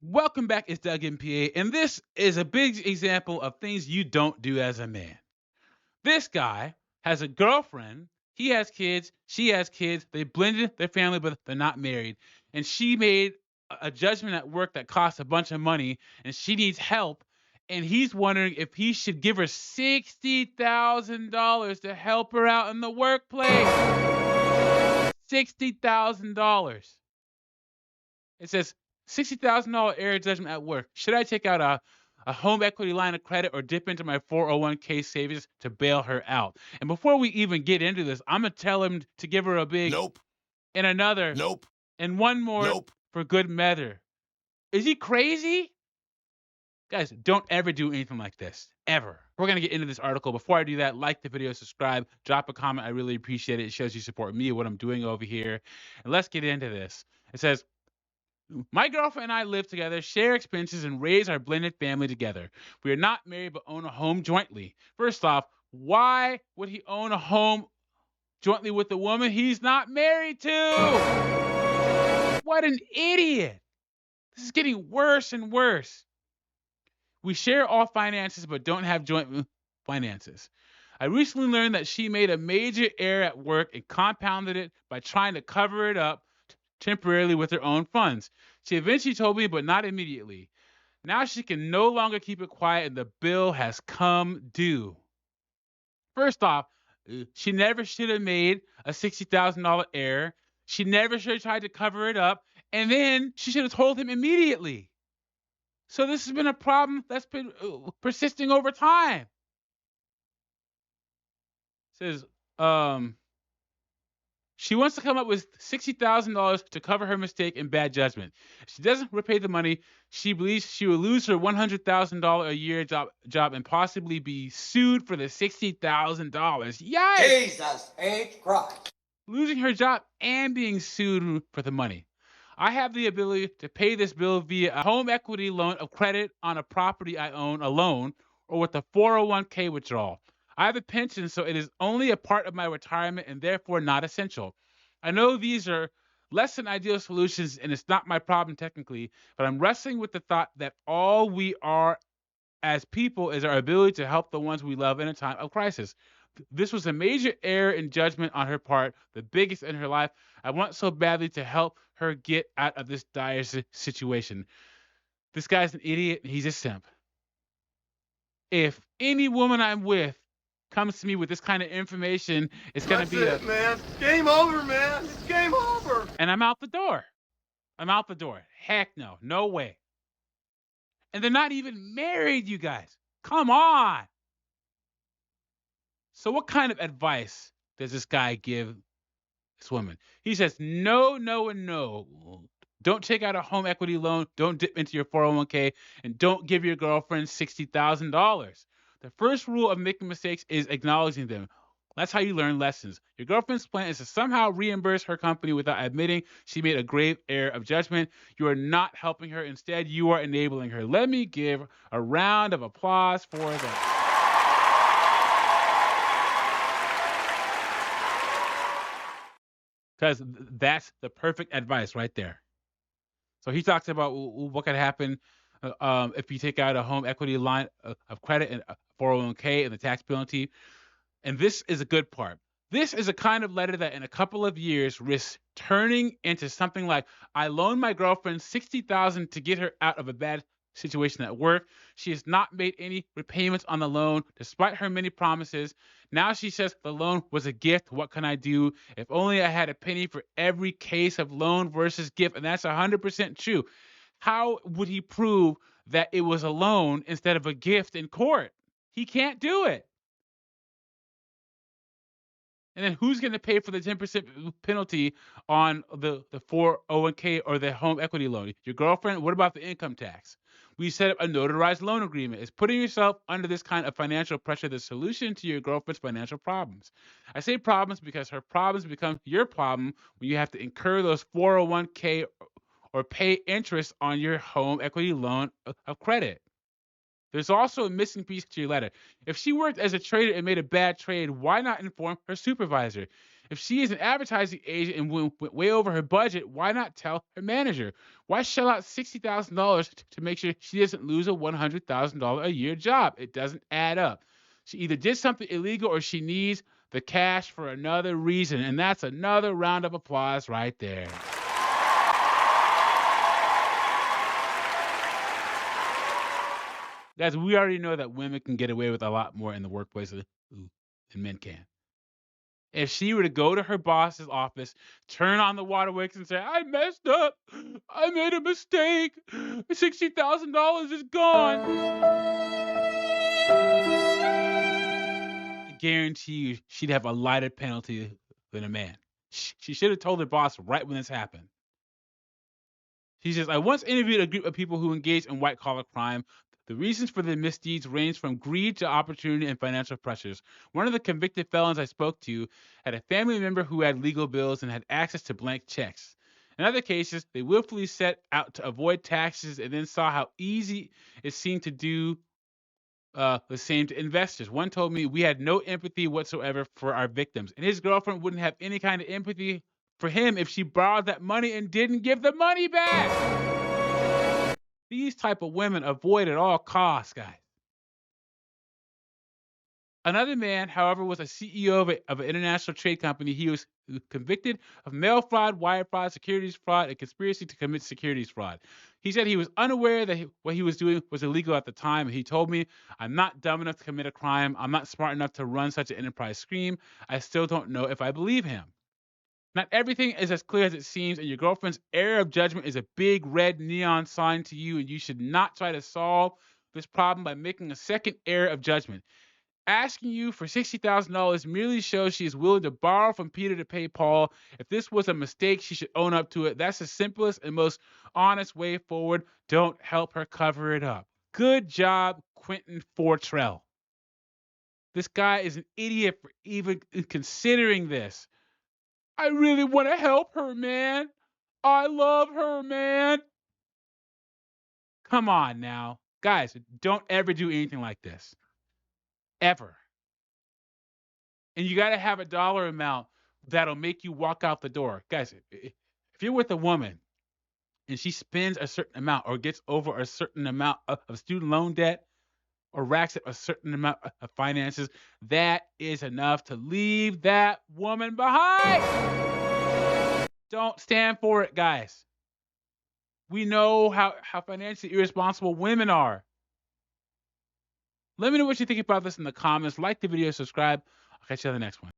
Welcome back. It's Doug MPA, and this is a big example of things you don't do as a man. This guy has a girlfriend. He has kids. She has kids. They blended their family, but they're not married. And she made a judgment at work that costs a bunch of money, and she needs help. And he's wondering if he should give her $60,000 to help her out in the workplace. $60,000. It says $60,000 error judgment at work. Should I take out a home equity line of credit or dip into my 401k savings to bail her out? And before we even get into this, I'm going to tell him to give her a big Nope. and another Nope. and one more Nope. for good measure. Is he crazy? Guys, don't ever do anything like this. Ever. We're going to get into this article. Before I do that, like the video, subscribe, drop a comment. I really appreciate it. It shows you support me and what I'm doing over here. And let's get into this. It says, my girlfriend and I live together, share expenses, and raise our blended family together. We are not married but own a home jointly. First off, why would he own a home jointly with the woman he's not married to? What an idiot. This is getting worse and worse. We share all finances but don't have joint finances. I recently learned that she made a major error at work and compounded it by trying to cover it up temporarily with her own funds. She eventually told me, but not immediately. Now she can no longer keep it quiet and the bill has come due. First off, she never should have made a $60,000 error. She never should have tried to cover it up. And then she should have told him immediately. So this has been a problem that's been persisting over time. It says, she wants to come up with $60,000 to cover her mistake and bad judgment. If she doesn't repay the money, she believes she will lose her $100,000 a year job and possibly be sued for the $60,000. Yikes! Jesus H. Christ. Losing her job and being sued for the money. I have the ability to pay this bill via a home equity loan of credit on a property I own alone or with a 401k withdrawal. I have a pension, so it is only a part of my retirement and therefore not essential. I know these are less than ideal solutions and it's not my problem technically, but I'm wrestling with the thought that all we are as people is our ability to help the ones we love in a time of crisis. This was a major error in judgment on her part, the biggest in her life. I want so badly to help her get out of this dire situation. This guy's an idiot and he's a simp. If any woman I'm with comes to me with this kind of information, it's going to be That's it, man. Game over, man. It's game over. and I'm out the door. I'm out the door. Heck no. No way. And they're not even married, you guys. Come on. So what kind of advice does this guy give this woman? He says, no, no, and no. Don't take out a home equity loan. Don't dip into your 401k and don't give your girlfriend $60,000. The first rule of making mistakes is acknowledging them. That's how you learn lessons. Your girlfriend's plan is to somehow reimburse her company without admitting she made a grave error of judgment. You are not helping her. Instead, you are enabling her. Let me give a round of applause for that. Because that's the perfect advice right there. So he talks about what could happen if you take out a home equity line of credit and 401k and the tax penalty. And this is a good part. This is a kind of letter that in a couple of years risks turning into something like, I loaned my girlfriend $60,000 to get her out of a bad situation at work. She has not made any repayments on the loan despite her many promises. Now she says the loan was a gift. What can I do? If only I had a penny for every case of loan versus gift. And that's 100% true. How would he prove that it was a loan instead of a gift in court? He can't do it. And then who's going to pay for the 10% penalty on the 401k or the home equity loan? Your girlfriend? What about the income tax? We set up a notarized loan agreement. Is putting yourself under this kind of financial pressure the solution to your girlfriend's financial problems? I say problems because her problems become your problem when you have to incur those 401k or pay interest on your home equity loan of credit. There's also a missing piece to your letter. If she worked as a trader and made a bad trade, why not inform her supervisor? If she is an advertising agent and went way over her budget, why not tell her manager? Why shell out $60,000 to make sure she doesn't lose a $100,000 a year job? It doesn't add up. She either did something illegal or she needs the cash for another reason. And that's another round of applause right there. Guys, we already know that women can get away with a lot more in the workplace than men can. If she were to go to her boss's office, turn on the water wicks and say, I messed up. I made a mistake. $60,000 is gone. I guarantee you she'd have a lighter penalty than a man. She should have told her boss right when this happened. She says, I once interviewed a group of people who engaged in white-collar crime. The reasons for the misdeeds range from greed to opportunity and financial pressures. One of the convicted felons I spoke to had a family member who had legal bills and had access to blank checks. In other cases, they willfully set out to avoid taxes and then saw how easy it seemed to do the same to investors. One told me we had no empathy whatsoever for our victims, and his girlfriend wouldn't have any kind of empathy for him if she borrowed that money and didn't give the money back. These type of women avoid at all costs, guys. Another man, however, was a CEO of an international trade company. He was convicted of mail fraud, wire fraud, securities fraud, and conspiracy to commit securities fraud. He said he was unaware that what he was doing was illegal at the time. He told me, I'm not dumb enough to commit a crime. I'm not smart enough to run such an enterprise scheme. I still don't know if I believe him. Not everything is as clear as it seems, and your girlfriend's error of judgment is a big red neon sign to you, and you should not try to solve this problem by making a second error of judgment. Asking you for $60,000 merely shows she is willing to borrow from Peter to pay Paul. If this was a mistake, she should own up to it. That's the simplest and most honest way forward. Don't help her cover it up. Good job, Quentin Fortrell. This guy is an idiot for even considering this. I really want to help her, man. I love her, man. Come on now. Guys, don't ever do anything like this. Ever. And you got to have a dollar amount that'll make you walk out the door. Guys, if you're with a woman and she spends a certain amount or gets over a certain amount of student loan debt or racks up a certain amount of finances, that is enough to leave that woman behind. Don't stand for it, guys. We know how financially irresponsible women are. Let me know what you think about this in the comments. Like the video, subscribe. I'll catch you on the next one.